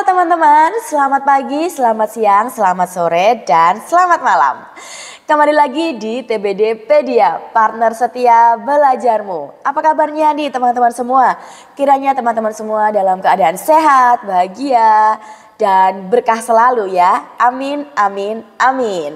teman-teman, selamat pagi, selamat siang, selamat sore, dan selamat malam. Kembali lagi di TBDpedia, partner setia belajarmu. Apa kabarnya nih teman-teman semua? Kiranya teman-teman semua dalam keadaan sehat, bahagia, dan berkah selalu ya. Amin, amin, amin.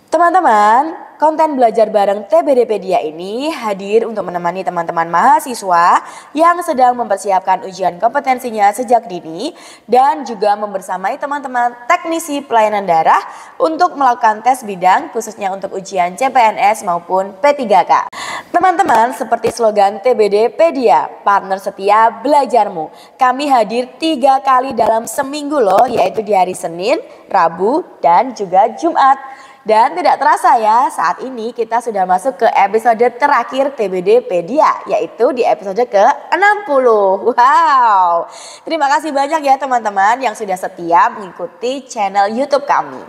Teman-teman, konten belajar bareng TBDpedia ini hadir untuk menemani teman-teman mahasiswa yang sedang mempersiapkan ujian kompetensinya sejak dini dan juga membersamai teman-teman teknisi pelayanan darah untuk melakukan tes bidang khususnya untuk ujian CPNS maupun P3K. Teman-teman, seperti slogan TBDpedia, partner setia belajarmu. Kami hadir 3 kali dalam seminggu loh, yaitu di hari Senin, Rabu, dan juga Jumat. Dan tidak terasa ya, saat ini kita sudah masuk ke episode terakhir TBDpedia, yaitu di episode ke-60. Wow, terima kasih banyak ya teman-teman yang sudah setia mengikuti channel YouTube kami.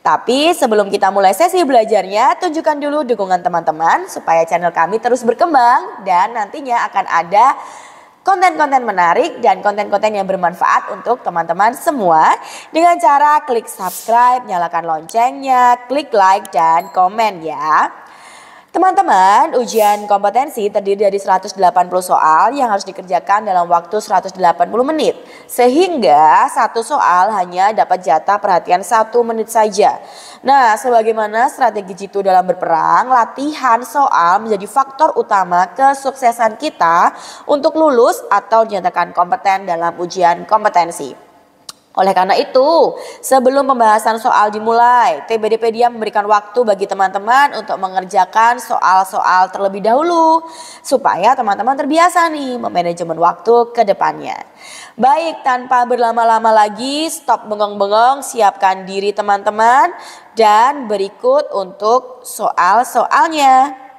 Tapi sebelum kita mulai sesi belajarnya, tunjukkan dulu dukungan teman-teman supaya channel kami terus berkembang dan nantinya akan ada konten-konten menarik dan konten-konten yang bermanfaat untuk teman-teman semua dengan cara klik subscribe, nyalakan loncengnya, klik like dan komen ya. Teman-teman, ujian kompetensi terdiri dari 180 soal yang harus dikerjakan dalam waktu 180 menit. Sehingga satu soal hanya dapat jatah perhatian 1 menit saja. Nah, sebagaimana strategi jitu dalam berperang, latihan soal menjadi faktor utama kesuksesan kita untuk lulus atau dinyatakan kompeten dalam ujian kompetensi. Oleh karena itu, sebelum pembahasan soal dimulai, TBDpedia memberikan waktu bagi teman-teman untuk mengerjakan soal-soal terlebih dahulu supaya teman-teman terbiasa nih memanajemen waktu ke depannya. Baik, tanpa berlama-lama lagi, stop bengong-bengong, siapkan diri teman-teman dan berikut untuk soal-soalnya.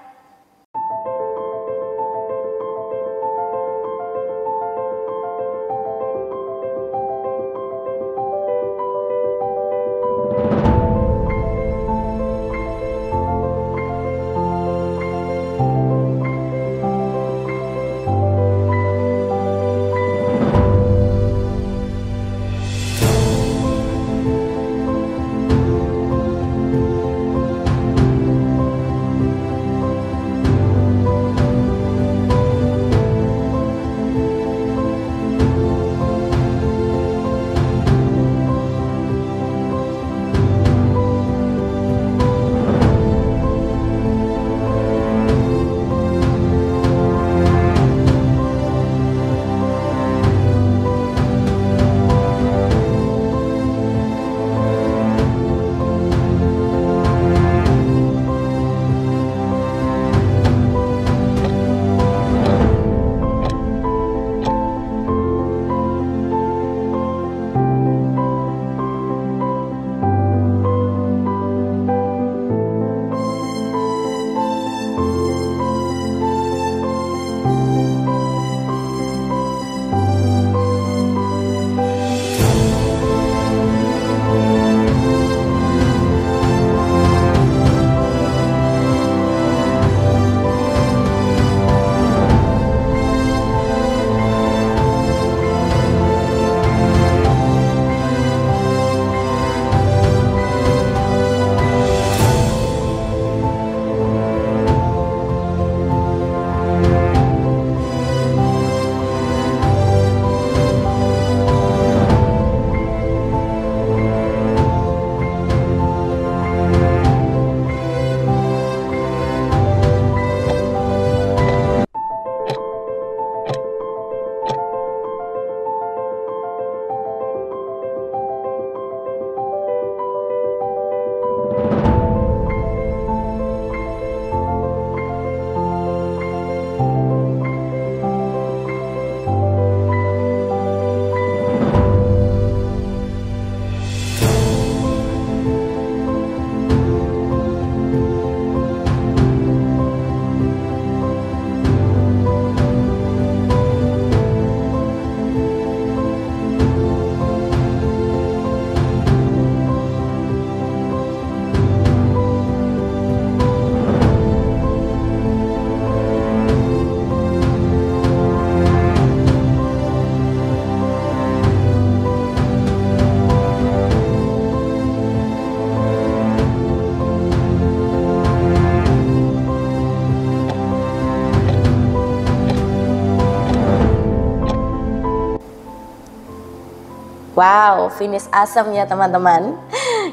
Wow, finish asam ya teman-teman.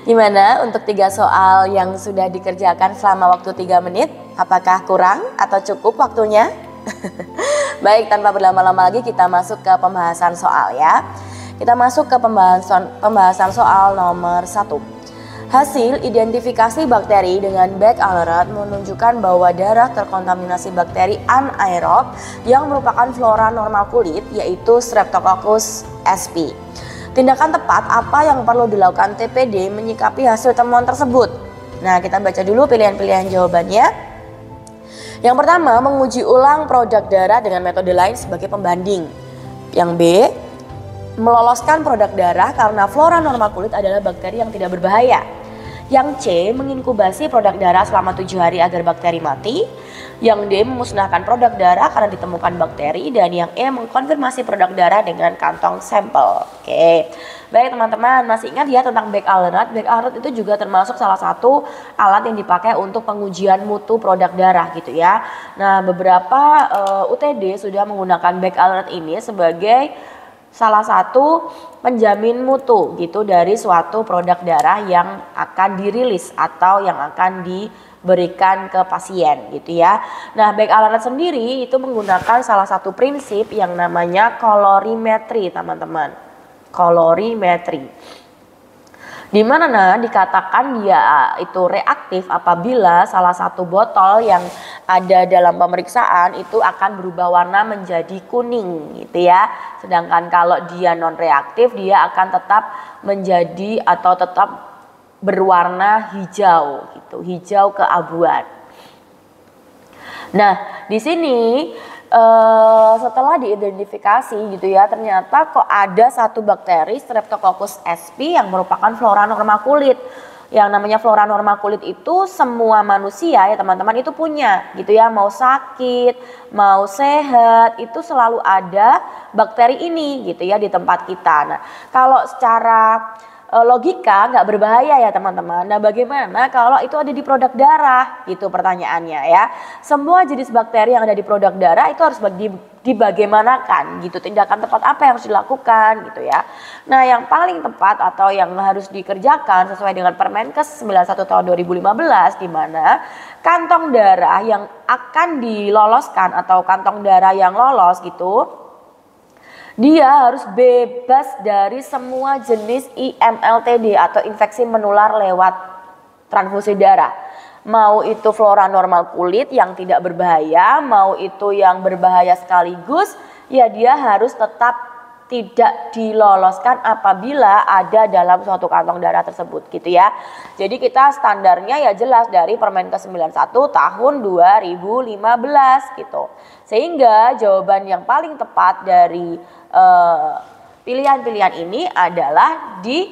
Gimana untuk 3 soal yang sudah dikerjakan selama waktu 3 menit? Apakah kurang atau cukup waktunya? Baik, tanpa berlama-lama lagi kita masuk ke pembahasan soal ya. Kita masuk ke pembahasan soal nomor 1. Hasil identifikasi bakteri dengan back alert menunjukkan bahwa darah terkontaminasi bakteri anaerob yang merupakan flora normal kulit, yaitu Streptococcus sp. Tindakan tepat apa yang perlu dilakukan TPD menyikapi hasil temuan tersebut? Nah, kita baca dulu pilihan-pilihan jawabannya. Yang pertama, menguji ulang produk darah dengan metode lain sebagai pembanding. Yang B, meloloskan produk darah karena flora normal kulit adalah bakteri yang tidak berbahaya. Yang C, menginkubasi produk darah selama 7 hari agar bakteri mati. Yang D, memusnahkan produk darah karena ditemukan bakteri. Dan yang E, mengkonfirmasi produk darah dengan kantong sampel. Oke, baik teman-teman, masih ingat ya tentang back alert? Back alert itu juga termasuk salah satu alat yang dipakai untuk pengujian mutu produk darah gitu ya. Nah, beberapa UTD sudah menggunakan back alert ini sebagai salah satu penjamin mutu gitu dari suatu produk darah yang akan dirilis atau yang akan diberikan ke pasien gitu ya. Nah, back alert sendiri itu menggunakan salah satu prinsip yang namanya kolorimetri teman-teman. Kolorimetri. Di mana dikatakan dia itu reaktif apabila salah satu botol yang ada dalam pemeriksaan itu akan berubah warna menjadi kuning gitu ya. Sedangkan kalau dia non reaktif dia akan tetap menjadi atau tetap berwarna hijau gitu, hijau keabuan. Nah, di sini setelah diidentifikasi gitu ya, ternyata kok ada satu bakteri Streptococcus sp yang merupakan flora normal kulit. Yang namanya flora normal kulit itu semua manusia ya teman-teman itu punya gitu ya, mau sakit, mau sehat itu selalu ada bakteri ini gitu ya di tempat kita. Nah, kalau secara logika nggak berbahaya ya teman-teman. Nah, bagaimana kalau itu ada di produk darah gitu pertanyaannya ya. Semua jenis bakteri yang ada di produk darah itu harus dibagaimanakan gitu. Tindakan tepat apa yang harus dilakukan gitu ya. Nah, yang paling tepat atau yang harus dikerjakan sesuai dengan Permenkes 91 tahun 2015 di mana kantong darah yang akan diloloskan atau kantong darah yang lolos gitu dia harus bebas dari semua jenis IMLTD atau infeksi menular lewat transfusi darah. Mau itu flora normal kulit yang tidak berbahaya, mau itu yang berbahaya sekaligus, ya dia harus tetap tidak diloloskan apabila ada dalam suatu kantong darah tersebut gitu ya. Jadi kita standarnya ya jelas dari Permenkes 91 tahun 2015 gitu. Sehingga jawaban yang paling tepat dari pilihan-pilihan ini adalah di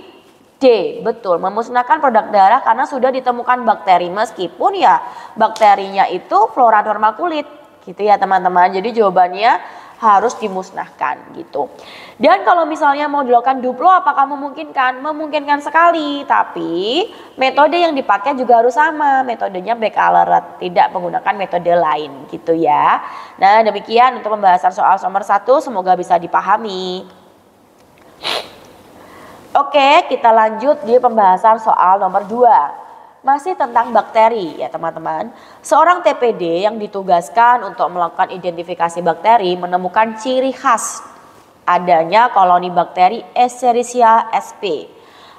D, betul, memusnahkan produk darah karena sudah ditemukan bakteri meskipun ya bakterinya itu flora normal kulit gitu ya teman-teman. Jadi jawabannya harus dimusnahkan gitu. Dan kalau misalnya mau dilakukan duplo apakah memungkinkan? Memungkinkan sekali, tapi metode yang dipakai juga harus sama, metodenya back alert, tidak menggunakan metode lain gitu ya. Nah, demikian untuk pembahasan soal nomor 1, semoga bisa dipahami. Oke, kita lanjut di pembahasan soal nomor 2. Masih tentang bakteri ya teman-teman. Seorang TPD yang ditugaskan untuk melakukan identifikasi bakteri menemukan ciri khas adanya koloni bakteri Escherichia sp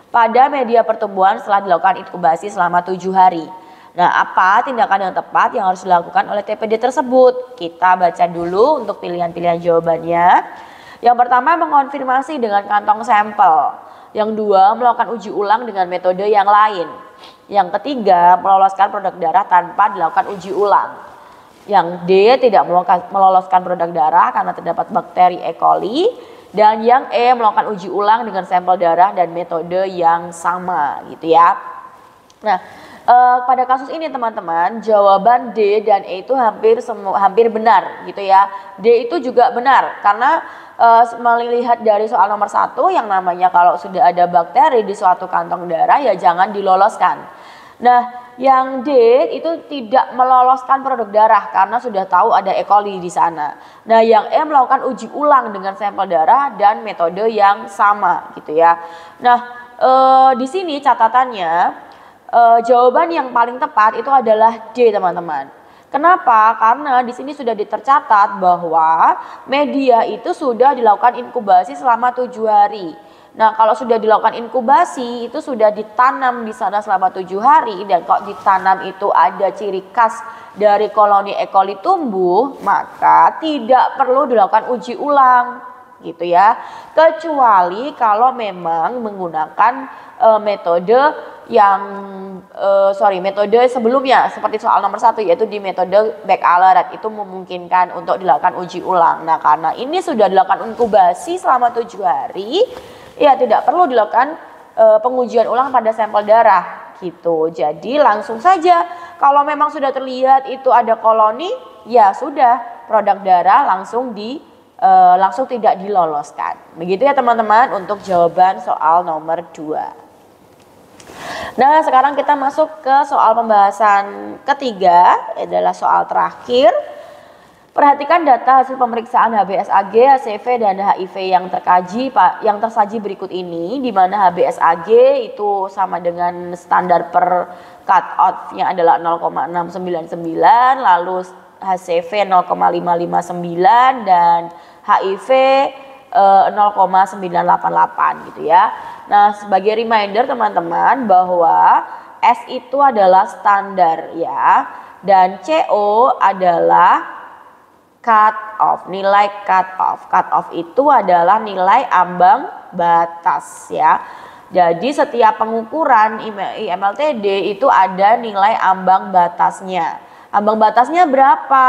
pada media pertumbuhan setelah dilakukan inkubasi selama 7 hari. Nah, apa tindakan yang tepat yang harus dilakukan oleh TPD tersebut? Kita baca dulu untuk pilihan-pilihan jawabannya. Yang pertama, mengonfirmasi dengan kantong sampel. Yang 2, melakukan uji ulang dengan metode yang lain. Yang ketiga, meloloskan produk darah tanpa dilakukan uji ulang. Yang D, tidak meloloskan produk darah karena terdapat bakteri E. coli. Dan yang E, melakukan uji ulang dengan sampel darah dan metode yang sama gitu ya. Nah, pada kasus ini teman-teman, jawaban D dan E itu hampir benar gitu ya. D itu juga benar karena melihat dari soal nomor 1 yang namanya kalau sudah ada bakteri di suatu kantong darah ya jangan diloloskan. Nah, yang D itu tidak meloloskan produk darah karena sudah tahu ada E. coli di sana. Nah, yang E melakukan uji ulang dengan sampel darah dan metode yang sama gitu ya. Nah, di sini catatannya jawaban yang paling tepat itu adalah D, teman-teman. Kenapa? Karena di sini sudah tercatat bahwa media itu sudah dilakukan inkubasi selama 7 hari. Nah, kalau sudah dilakukan inkubasi itu sudah ditanam di sana selama 7 hari, dan kalau ditanam itu ada ciri khas dari koloni E. coli tumbuh, maka tidak perlu dilakukan uji ulang gitu ya. Kecuali kalau memang menggunakan metode metode sebelumnya seperti soal nomor 1, yaitu di metode back alert, itu memungkinkan untuk dilakukan uji ulang. Nah, karena ini sudah dilakukan inkubasi selama 7 hari, ya tidak perlu dilakukan pengujian ulang pada sampel darah gitu. Jadi langsung saja kalau memang sudah terlihat itu ada koloni, ya sudah produk darah langsung tidak diloloskan. Begitu ya teman-teman untuk jawaban soal nomor 2. Nah, sekarang kita masuk ke soal pembahasan ketiga, adalah soal terakhir. Perhatikan data hasil pemeriksaan HBsAg, HCV, dan HIV yang tersaji berikut ini, di mana HBsAg itu sama dengan standar per cut off-nya adalah 0,699, lalu HCV 0,559 dan HIV 0,988 gitu ya. Nah, sebagai reminder teman-teman bahwa S itu adalah standar ya, dan CO adalah cut off, nilai cut off. Cut off itu adalah nilai ambang batas ya. Jadi setiap pengukuran IMLTD itu ada nilai ambang batasnya. Ambang batasnya berapa?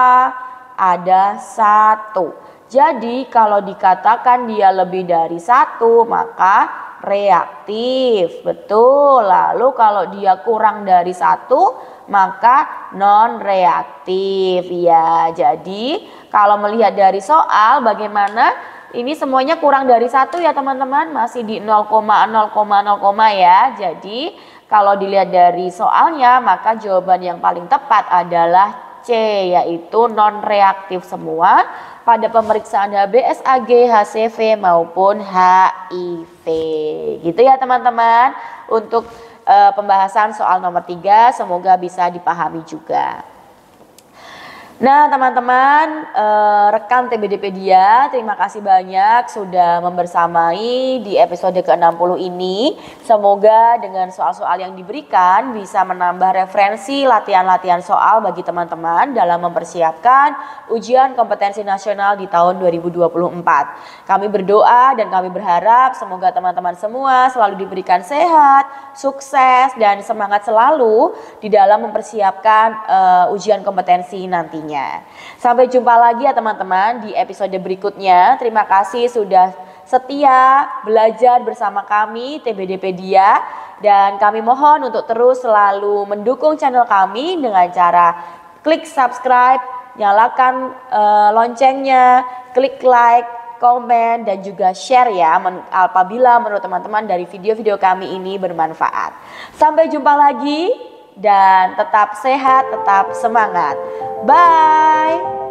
Ada 1. Jadi kalau dikatakan dia lebih dari 1 maka reaktif. Betul. Lalu kalau dia kurang dari 1 maka non reaktif ya. Jadi kalau melihat dari soal bagaimana ini semuanya kurang dari 1 ya teman-teman, masih di 0,0,0 ya. Jadi kalau dilihat dari soalnya maka jawaban yang paling tepat adalah C, yaitu non reaktif semua pada pemeriksaan HBsAg, HCV maupun HIV. Gitu ya teman-teman untuk pembahasan soal nomor 3, semoga bisa dipahami juga. Nah teman-teman, rekan TBDpedia, terima kasih banyak sudah membersamai di episode ke-60 ini. Semoga dengan soal-soal yang diberikan bisa menambah referensi latihan-latihan soal bagi teman-teman dalam mempersiapkan ujian kompetensi nasional di tahun 2024. Kami berdoa dan kami berharap semoga teman-teman semua selalu diberikan sehat, sukses, dan semangat selalu di dalam mempersiapkan ujian kompetensi nanti. Sampai jumpa lagi ya teman-teman di episode berikutnya. Terima kasih sudah setia belajar bersama kami TBDpedia, dan kami mohon untuk terus selalu mendukung channel kami dengan cara klik subscribe, nyalakan loncengnya, klik like, komen, dan juga share ya apabila menurut teman-teman dari video-video kami ini bermanfaat. Sampai jumpa lagi dan tetap sehat, tetap semangat. Bye.